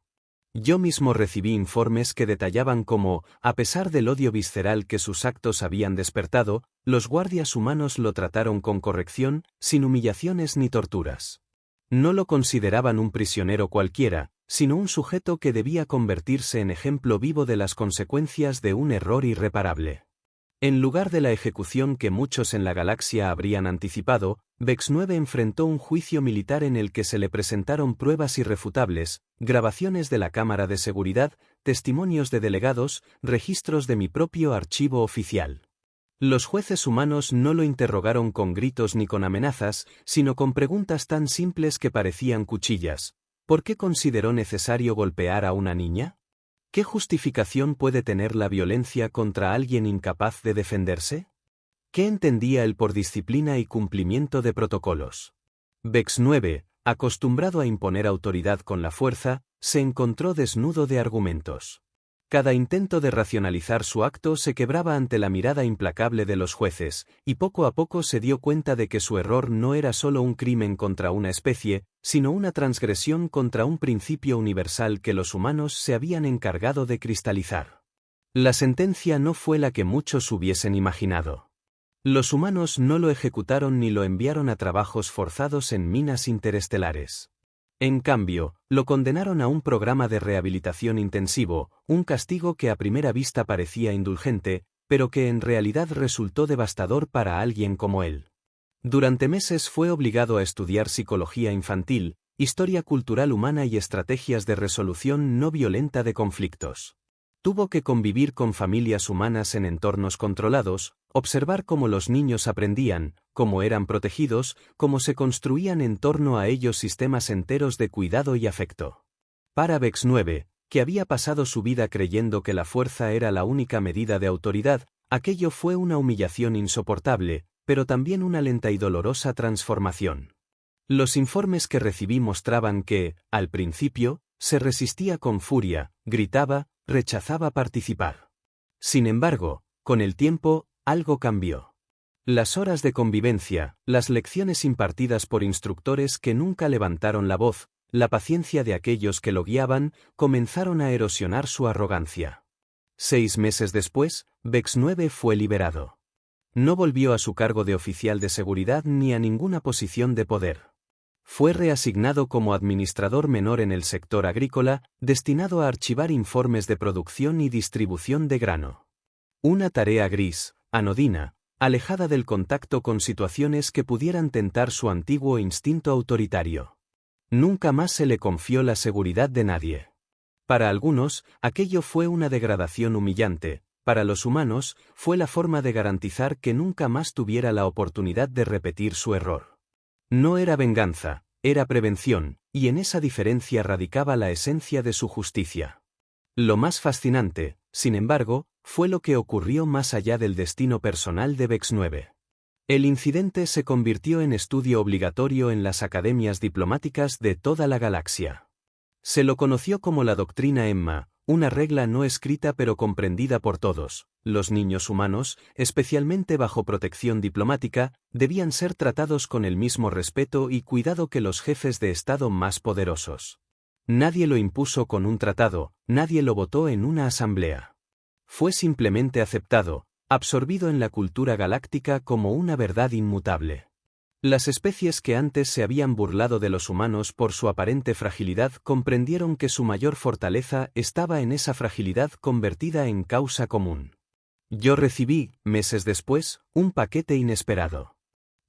Yo mismo recibí informes que detallaban cómo, a pesar del odio visceral que sus actos habían despertado, los guardias humanos lo trataron con corrección, sin humillaciones ni torturas. No lo consideraban un prisionero cualquiera, sino un sujeto que debía convertirse en ejemplo vivo de las consecuencias de un error irreparable. En lugar de la ejecución que muchos en la galaxia habrían anticipado, Vex 9 enfrentó un juicio militar en el que se le presentaron pruebas irrefutables, grabaciones de la Cámara de Seguridad, testimonios de delegados, registros de mi propio archivo oficial. Los jueces humanos no lo interrogaron con gritos ni con amenazas, sino con preguntas tan simples que parecían cuchillas. ¿Por qué consideró necesario golpear a una niña? ¿Qué justificación puede tener la violencia contra alguien incapaz de defenderse? ¿Qué entendía él por disciplina y cumplimiento de protocolos? Vex 9, acostumbrado a imponer autoridad con la fuerza, se encontró desnudo de argumentos. Cada intento de racionalizar su acto se quebraba ante la mirada implacable de los jueces, y poco a poco se dio cuenta de que su error no era solo un crimen contra una especie, sino una transgresión contra un principio universal que los humanos se habían encargado de cristalizar. La sentencia no fue la que muchos hubiesen imaginado. Los humanos no lo ejecutaron ni lo enviaron a trabajos forzados en minas interestelares. En cambio, lo condenaron a un programa de rehabilitación intensivo, un castigo que a primera vista parecía indulgente, pero que en realidad resultó devastador para alguien como él. Durante meses fue obligado a estudiar psicología infantil, historia cultural humana y estrategias de resolución no violenta de conflictos. Tuvo que convivir con familias humanas en entornos controlados, observar cómo los niños aprendían, cómo eran protegidos, cómo se construían en torno a ellos sistemas enteros de cuidado y afecto. Para Vex 9, que había pasado su vida creyendo que la fuerza era la única medida de autoridad, aquello fue una humillación insoportable, pero también una lenta y dolorosa transformación. Los informes que recibí mostraban que, al principio, se resistía con furia, gritaba, rechazaba participar. Sin embargo, con el tiempo, algo cambió. Las horas de convivencia, las lecciones impartidas por instructores que nunca levantaron la voz, la paciencia de aquellos que lo guiaban, comenzaron a erosionar su arrogancia. 6 meses después, Bex-9 fue liberado. No volvió a su cargo de oficial de seguridad ni a ninguna posición de poder. Fue reasignado como administrador menor en el sector agrícola, destinado a archivar informes de producción y distribución de grano. Una tarea gris, anodina, alejada del contacto con situaciones que pudieran tentar su antiguo instinto autoritario. Nunca más se le confió la seguridad de nadie. Para algunos, aquello fue una degradación humillante, para los humanos, fue la forma de garantizar que nunca más tuviera la oportunidad de repetir su error. No era venganza, era prevención, y en esa diferencia radicaba la esencia de su justicia. Lo más fascinante, sin embargo, fue lo que ocurrió más allá del destino personal de Bex-9. El incidente se convirtió en estudio obligatorio en las academias diplomáticas de toda la galaxia. Se lo conoció como la doctrina Emma, una regla no escrita pero comprendida por todos. Los niños humanos, especialmente bajo protección diplomática, debían ser tratados con el mismo respeto y cuidado que los jefes de Estado más poderosos. Nadie lo impuso con un tratado, nadie lo votó en una asamblea. Fue simplemente aceptado, absorbido en la cultura galáctica como una verdad inmutable. Las especies que antes se habían burlado de los humanos por su aparente fragilidad comprendieron que su mayor fortaleza estaba en esa fragilidad convertida en causa común. Yo recibí, meses después, un paquete inesperado.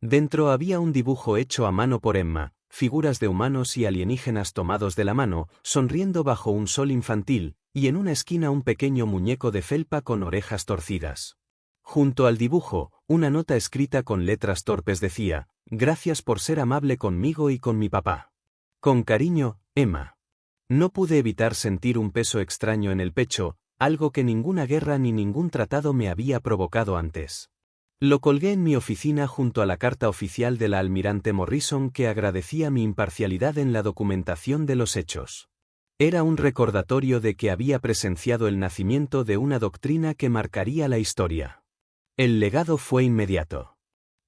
Dentro había un dibujo hecho a mano por Emma, figuras de humanos y alienígenas tomados de la mano, sonriendo bajo un sol infantil, y en una esquina un pequeño muñeco de felpa con orejas torcidas. Junto al dibujo, una nota escrita con letras torpes decía: «Gracias por ser amable conmigo y con mi papá. Con cariño, Emma». No pude evitar sentir un peso extraño en el pecho, algo que ninguna guerra ni ningún tratado me había provocado antes. Lo colgué en mi oficina junto a la carta oficial de la almirante Morrison que agradecía mi imparcialidad en la documentación de los hechos. Era un recordatorio de que había presenciado el nacimiento de una doctrina que marcaría la historia. El legado fue inmediato.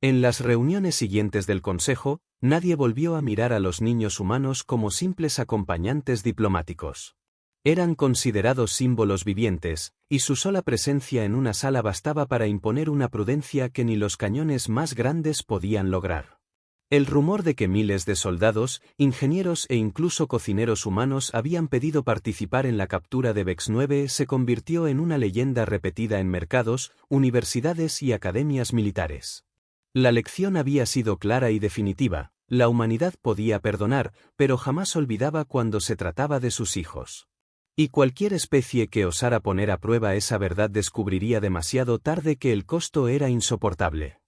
En las reuniones siguientes del Consejo, nadie volvió a mirar a los niños humanos como simples acompañantes diplomáticos. Eran considerados símbolos vivientes, y su sola presencia en una sala bastaba para imponer una prudencia que ni los cañones más grandes podían lograr. El rumor de que miles de soldados, ingenieros e incluso cocineros humanos habían pedido participar en la captura de Bex-9 se convirtió en una leyenda repetida en mercados, universidades y academias militares. La lección había sido clara y definitiva: la humanidad podía perdonar, pero jamás olvidaba cuando se trataba de sus hijos. Y cualquier especie que osara poner a prueba esa verdad descubriría demasiado tarde que el costo era insoportable.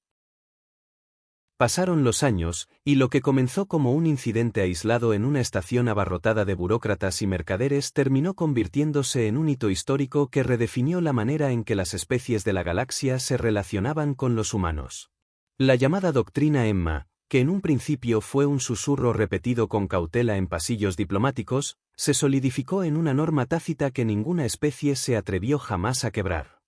Pasaron los años, y lo que comenzó como un incidente aislado en una estación abarrotada de burócratas y mercaderes terminó convirtiéndose en un hito histórico que redefinió la manera en que las especies de la galaxia se relacionaban con los humanos. La llamada doctrina Emma, que en un principio fue un susurro repetido con cautela en pasillos diplomáticos, se solidificó en una norma tácita que ninguna especie se atrevió jamás a quebrar.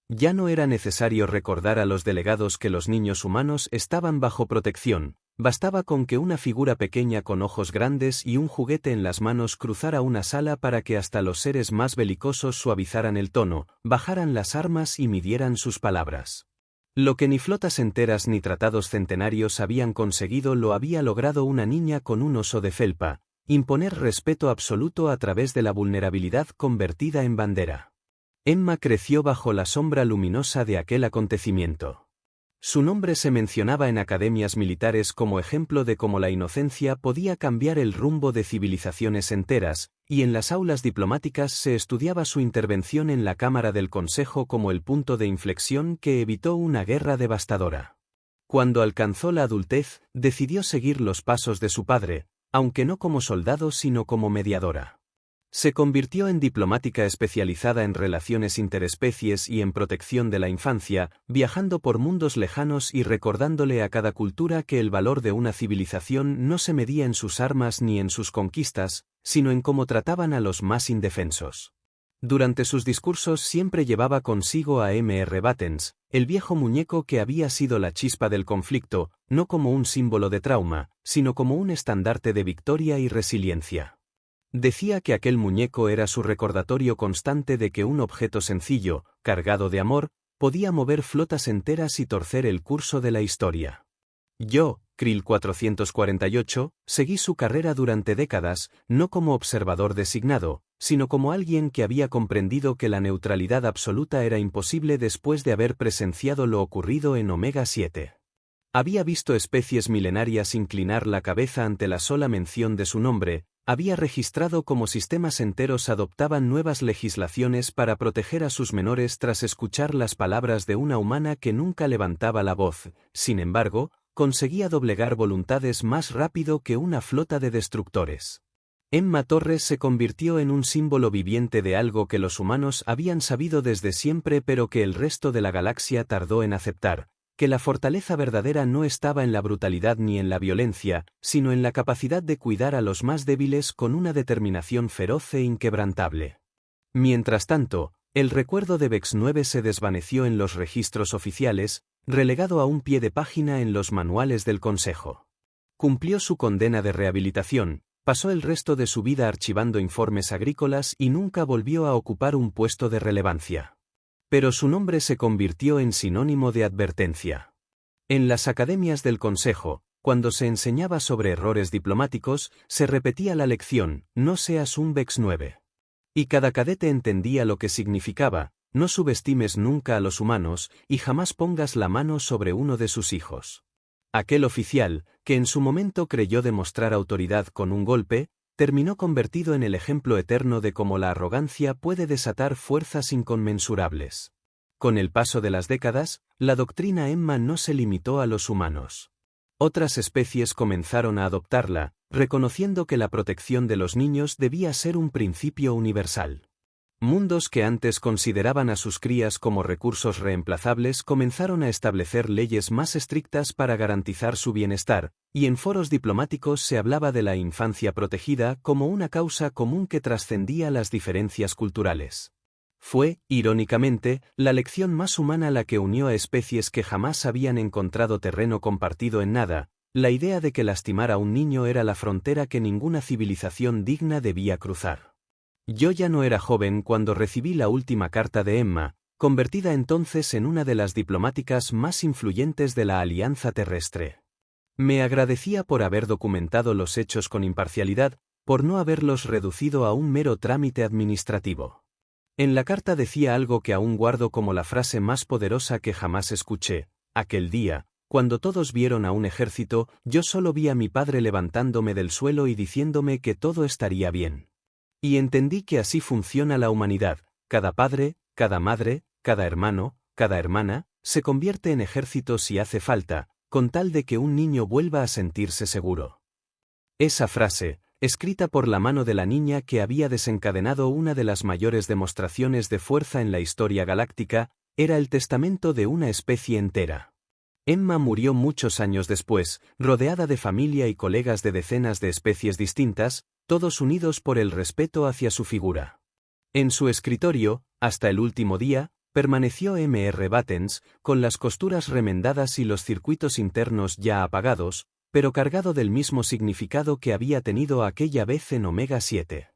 Ya no era necesario recordar a los delegados que los niños humanos estaban bajo protección, bastaba con que una figura pequeña con ojos grandes y un juguete en las manos cruzara una sala para que hasta los seres más belicosos suavizaran el tono, bajaran las armas y midieran sus palabras. Lo que ni flotas enteras ni tratados centenarios habían conseguido lo había logrado una niña con un oso de felpa: imponer respeto absoluto a través de la vulnerabilidad convertida en bandera. Emma creció bajo la sombra luminosa de aquel acontecimiento. Su nombre se mencionaba en academias militares como ejemplo de cómo la inocencia podía cambiar el rumbo de civilizaciones enteras, y en las aulas diplomáticas se estudiaba su intervención en la Cámara del Consejo como el punto de inflexión que evitó una guerra devastadora. Cuando alcanzó la adultez, decidió seguir los pasos de su padre, aunque no como soldado sino como mediadora. Se convirtió en diplomática especializada en relaciones interespecies y en protección de la infancia, viajando por mundos lejanos y recordándole a cada cultura que el valor de una civilización no se medía en sus armas ni en sus conquistas, sino en cómo trataban a los más indefensos. Durante sus discursos siempre llevaba consigo a Mr. Battens, el viejo muñeco que había sido la chispa del conflicto, no como un símbolo de trauma, sino como un estandarte de victoria y resiliencia. Decía que aquel muñeco era su recordatorio constante de que un objeto sencillo, cargado de amor, podía mover flotas enteras y torcer el curso de la historia. Yo, Krill 448, seguí su carrera durante décadas, no como observador designado, sino como alguien que había comprendido que la neutralidad absoluta era imposible después de haber presenciado lo ocurrido en Omega 7. Había visto especies milenarias inclinar la cabeza ante la sola mención de su nombre, había registrado cómo sistemas enteros adoptaban nuevas legislaciones para proteger a sus menores tras escuchar las palabras de una humana que nunca levantaba la voz. Sin embargo, conseguía doblegar voluntades más rápido que una flota de destructores. Emma Torres se convirtió en un símbolo viviente de algo que los humanos habían sabido desde siempre pero que el resto de la galaxia tardó en aceptar, que la fortaleza verdadera no estaba en la brutalidad ni en la violencia, sino en la capacidad de cuidar a los más débiles con una determinación feroz e inquebrantable. Mientras tanto, el recuerdo de Vex 9 se desvaneció en los registros oficiales, relegado a un pie de página en los manuales del Consejo. Cumplió su condena de rehabilitación, pasó el resto de su vida archivando informes agrícolas y nunca volvió a ocupar un puesto de relevancia. Pero su nombre se convirtió en sinónimo de advertencia. En las academias del Consejo, cuando se enseñaba sobre errores diplomáticos, se repetía la lección, no seas un Vex 9. Y cada cadete entendía lo que significaba, no subestimes nunca a los humanos y jamás pongas la mano sobre uno de sus hijos. Aquel oficial, que en su momento creyó demostrar autoridad con un golpe, terminó convertido en el ejemplo eterno de cómo la arrogancia puede desatar fuerzas inconmensurables. Con el paso de las décadas, la doctrina Emma no se limitó a los humanos. Otras especies comenzaron a adoptarla, reconociendo que la protección de los niños debía ser un principio universal. Mundos que antes consideraban a sus crías como recursos reemplazables comenzaron a establecer leyes más estrictas para garantizar su bienestar, y en foros diplomáticos se hablaba de la infancia protegida como una causa común que trascendía las diferencias culturales. Fue, irónicamente, la lección más humana la que unió a especies que jamás habían encontrado terreno compartido en nada, la idea de que lastimar a un niño era la frontera que ninguna civilización digna debía cruzar. Yo ya no era joven cuando recibí la última carta de Emma, convertida entonces en una de las diplomáticas más influyentes de la Alianza Terrestre. Me agradecía por haber documentado los hechos con imparcialidad, por no haberlos reducido a un mero trámite administrativo. En la carta decía algo que aún guardo como la frase más poderosa que jamás escuché. Aquel día, cuando todos vieron a un ejército, yo solo vi a mi padre levantándome del suelo y diciéndome que todo estaría bien. Y entendí que así funciona la humanidad, cada padre, cada madre, cada hermano, cada hermana, se convierte en ejército si hace falta, con tal de que un niño vuelva a sentirse seguro. Esa frase, escrita por la mano de la niña que había desencadenado una de las mayores demostraciones de fuerza en la historia galáctica, era el testamento de una especie entera. Emma murió muchos años después, rodeada de familia y colegas de decenas de especies distintas, todos unidos por el respeto hacia su figura. En su escritorio, hasta el último día, permaneció Mr. Battens, con las costuras remendadas y los circuitos internos ya apagados, pero cargado del mismo significado que había tenido aquella vez en Omega 7.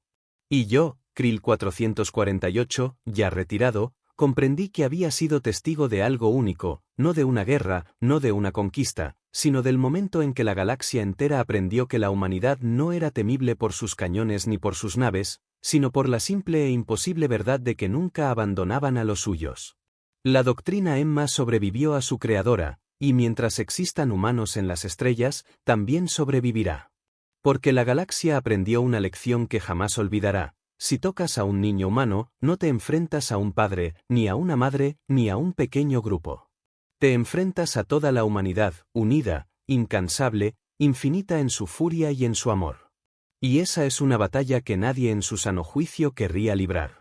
Y yo, Krill 448, ya retirado, comprendí que había sido testigo de algo único, no de una guerra, no de una conquista, sino del momento en que la galaxia entera aprendió que la humanidad no era temible por sus cañones ni por sus naves, sino por la simple e imposible verdad de que nunca abandonaban a los suyos. La doctrina Emma sobrevivió a su creadora, y mientras existan humanos en las estrellas, también sobrevivirá. Porque la galaxia aprendió una lección que jamás olvidará. Si tocas a un niño humano, no te enfrentas a un padre, ni a una madre, ni a un pequeño grupo. Te enfrentas a toda la humanidad, unida, incansable, infinita en su furia y en su amor. Y esa es una batalla que nadie en su sano juicio querría librar.